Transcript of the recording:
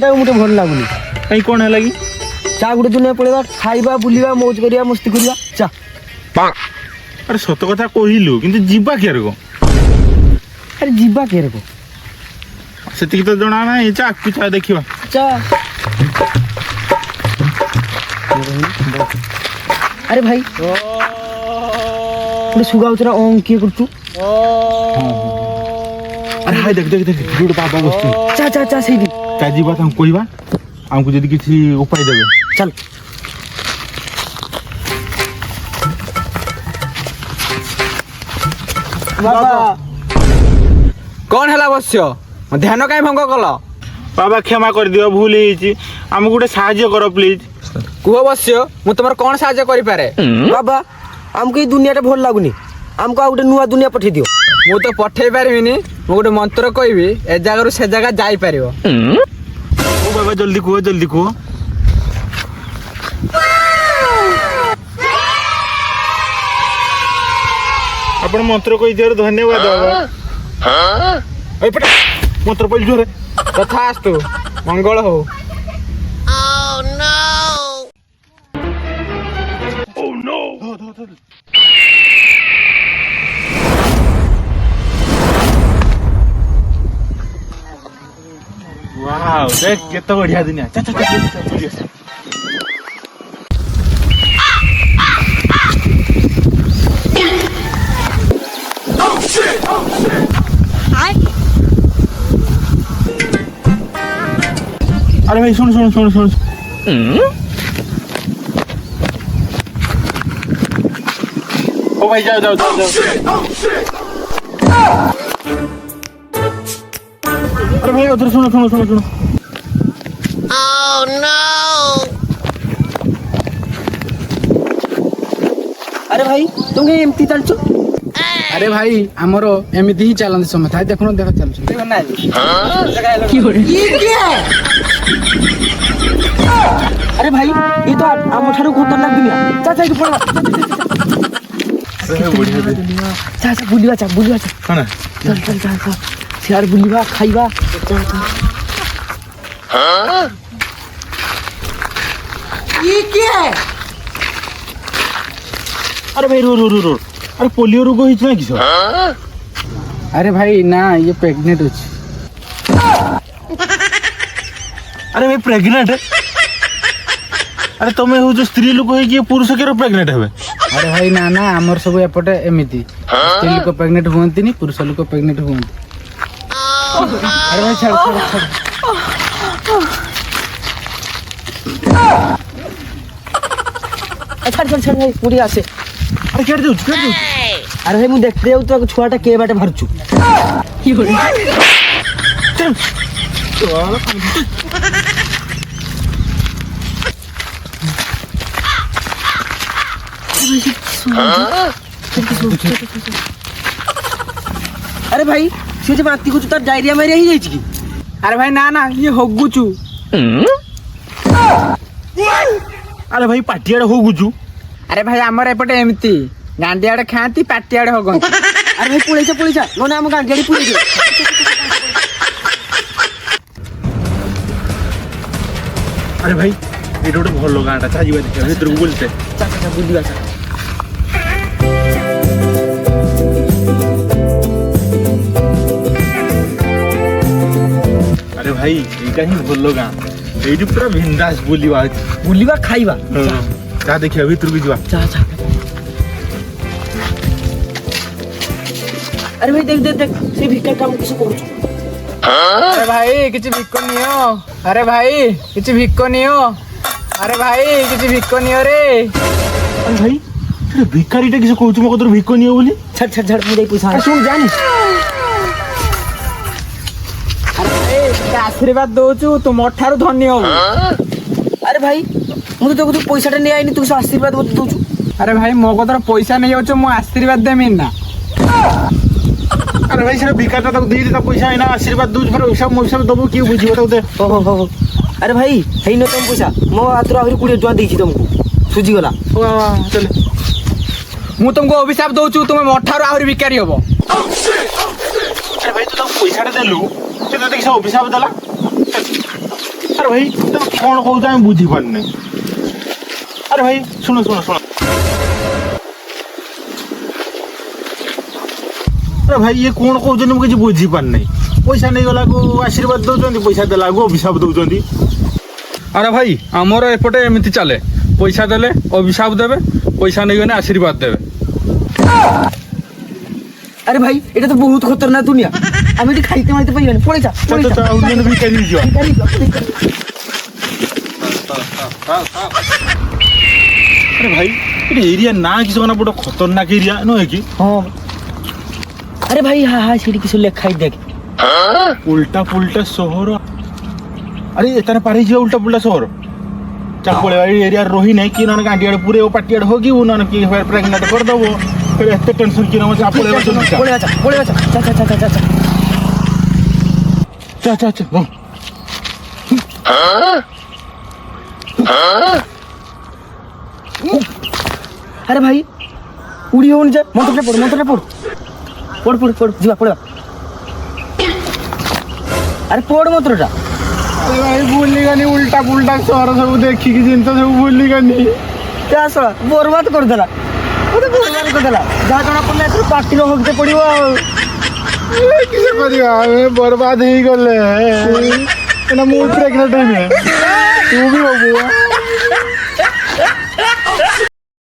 ଦୁନିଆଟା ମୋତେ ଭଲ ଲାଗୁନି। କାଇଁ କ'ଣ ହେଲା କି? ଚା ଗୋଟେ ଦୁନିଆ ପଳେଇବା, ଖାଇବା ବୁଲିବା ମୌଜ କରିବା ମସ୍ତି କରିବା ଚା। ଆରେ ସତ କଥା କହିଲୁ କିନ୍ତୁ ଯିବା କିଏ କ? ଆରେ ଯିବା କିଏ କ? ସେତିକି ତ ଜଣା ନାହିଁ। ଚା ଦେଖିବା। ଚା। ଆରେ ଭାଇ ଗୋଟେ ସୁଗାଉଥିଲା କିଏ କରୁଛୁ? ଆରେ ହାଇ ଦେଖ ଗୋଟେ ବାବା ବସୁଛୁ। ଚା ଚା ଚା ସେଇଠି ଚା ଯିବା ତାଙ୍କୁ କହିବା ଆମକୁ ଯଦି କିଛି ଉପାୟ ଦେବେ। ଚାଲ। ବାବା କଣ ହେଲା ବସ୍ୟ? ଧ୍ୟାନ କାଇଁ ଭଙ୍ଗ କଲ? ବାବା କ୍ଷମା କରିଦିଅ, ଭୁଲ ହେଇଛି, ଆମକୁ ଗୋଟେ ସାହାଯ୍ୟ କର ପ୍ଲିଜ। କୁହ ବସ୍ୟ, ମୁଁ ତମର କଣ ସାହାଯ୍ୟ କରିପାରେ? ବାବା ଆମକୁ ଏଇ ଦୁନିଆଟା ଭଲ ଲାଗୁନି, ଆମକୁ ଆଉ ଗୋଟେ ନୂଆ ଦୁନିଆ ପଠେଇ ଦିଅ। ମୁଁ ତ ପଠେଇ ପାରିବିନି, ମୁଁ ଗୋଟେ ମନ୍ତ୍ର କହିବି, ଏ ଜାଗାରୁ ସେ ଜାଗା ଯାଇପାରିବ। ଓ ବାବା ଜଲ୍ଦି କୁହ। ଆପଣ ମନ୍ତ୍ର କହିଥିବାରୁ ଧନ୍ୟବାଦ ବାବା। ଏପଟେ ମନ୍ତ୍ର ପଇଲି ଜୋରେ। ତଥାସ୍ତୁ, ମଙ୍ଗଳ ହଉ। वाव देख केते बढ़िया दुनिया। चल अरे भाई सुन ओ भाई जाओ अरे भाई उधर सुनो Oh no! अरे भाई तुम कहीं एमती चलছো? अरे भाई हमरो एमिति ही चलन समय था। देखो चलछ अरे भाई ये तो आम ठारू खतरनाक दुनिया। चा पड़ा चा बुलिवा चा कौन चल सियार बुलिवा खाइबा। ये क्या है? अरे भाई रो अरे पोलियो रोग होइछ ना किसो? अरे भाई ना ये प्रेग्नेंट होची। अरे भाई प्रेग्नेंट? अरे तुम्हें हो जो स्त्री लोक होई कि पुरुष के प्रेग्नेंट हेबे? अरे भाई ना हमर सब एपटे एमिति स्त्री लोक प्रेग्नेंट हुअंती नी, पुरुष लोक प्रेग्नेंट हुअंती। अरे भाई छाड़ भाई पूरी आसे। अरे केड़ दउ अरे भाई मु देखते जाऊ तो छुआटा के बाटे भरछु। चल अरे भाई से जे माती को तार डायरिया मारिया ही जाइछ की? अरे भाई ना ये होगुचु। अरे भाई पाटियाडे होगुचु। अरे भाई हमर एपटे एमिति गांडियाडे खांती पाटियाडे होगंती। अरे भाई पुळेचा नोना हम गांडी पुळे दे। अरे भाई ये रोड भलो गांडा चा जीवा देखा भीतर को बोलते चा बुलिवा चा। अरे भाई एटा ही भलो गां एडी पूरा बिंदास बुलिवा खाइबा। चा देखिया भीतर को जीवा। चा अरे भाई देख से भिका काम किस करू? अरे भाई किछि भिक्को नियो। अरे भाई किछि भिक्को नियो। अरे भाई किछि भिक्को नियो रे। अरे भाई अरे भिकारीटा किस कहू तुम कदर भिक्को नियो बोली? छड़ मुझे पैसा सुन जानी। अरे भाई आशीर्वाद दोचु तू मोठारू धन्य हो। अरे भाई मुझे तो पैसाटा नहीं आईनी तू आशीर्वाद मत दोचु। अरे भाई मो कदर पैसा नहीं जाउछु मो आशीर्वाद देमी ना। अरे भाई सर भिकाटा तक दे देता पैसा है ना आशीर्वाद दूज पर पैसा दबो कि बुझियो तो दे। हो अरे भाई हेई न तुम पैसा मो हाथ आहुरी 20 टका देछि तुमको सुजी गला। चल मु तुमको अभिशाप दोचु तुम मोठारू आहुरी भिकारी होबो। अरे भाई तू तो पैसा देलु से तो देखि सब अभिशाप देला। ଆରେ ଭାଇ ତମେ କ'ଣ କହୁଛ ଆମେ ବୁଝିପାରୁନି। ଆରେ ଭାଇ ଶୁଣ ଶୁଣ ଶୁଣ ଆରେ ଭାଇ ଇଏ କ'ଣ କହୁଛନ୍ତି ମୁଁ କିଛି ବୁଝିପାରୁନି। ପଇସା ନେଇଗଲାକୁ ଆଶୀର୍ବାଦ ଦଉଛନ୍ତି, ପଇସା ଦେଲାକୁ ଅଭିଶାପ ଦଉଛନ୍ତି। ଆରେ ଭାଇ ଆମର ଏପଟେ ଏମିତି ଚାଲେ, ପଇସା ଦେଲେ ଅଭିଶାପ ଦେବେ, ପଇସା ନେଇଗଲେ ଆଶୀର୍ବାଦ ଦେବେ। আরে ভাই এটা তো বহুত খতরনাক দুনিয়া, আমি এটি খাইতে মাইতে পারি না। পড়ে যা পড়ে যা ভিকারি ଯିବା। আরে ভাই এটা এরিয়া না কিছু না বড় খতরনাক এরিয়া নয় কি? হ্যাঁ আরে ভাই হ্যাঁ হ্যাঁ সেটি কিছু লেখাই দেখ। উল্টা পুল্টা সহর। আরে এখানে পারি ଯିବା উল্টা পুল্টা সহর। চা পড়ে এরিয়া রহি নাই কি না গাঁটি আড়ে পুরে পাটি আড়ে হোগি না কি প্রেগনেন্ট করে দেবো। এত টেনশন কি না চা পড়ে পড়ে যা পড়ে যা চা চা চা চা চা চা চা চা আরে ভাই উড়ি হউনি যা, মন্ত্রটা পড় মন্ত্রটা পড় পড় পড় পড় যা পড়। আরে পড় মন্ত্রটা। আরে ভাই ভুলিগানি উল্টা পুল্টা সহর সব ଦେଖିକି ଜିନିଷ ସବୁ ଭୁଲିଗାନି। আসলা বরবাদ କରିଦେଲା, ମୋତେ ବରବାଦ କରିଦେଲା। ଯାହା ଜଣା ପଡ଼ିଲା ଏଥିରୁ ପାଟିର ହଗତେ ପଡ଼ିବ ଆଉ। କିସ କରିବା ଆମେ ବର୍ବାଦ ହେଇଗଲେ। ଏଇନା ମୁଁ ପ୍ରେଗନେଣ୍ଟ ହେବି, ତୁ ବି ହବୁ।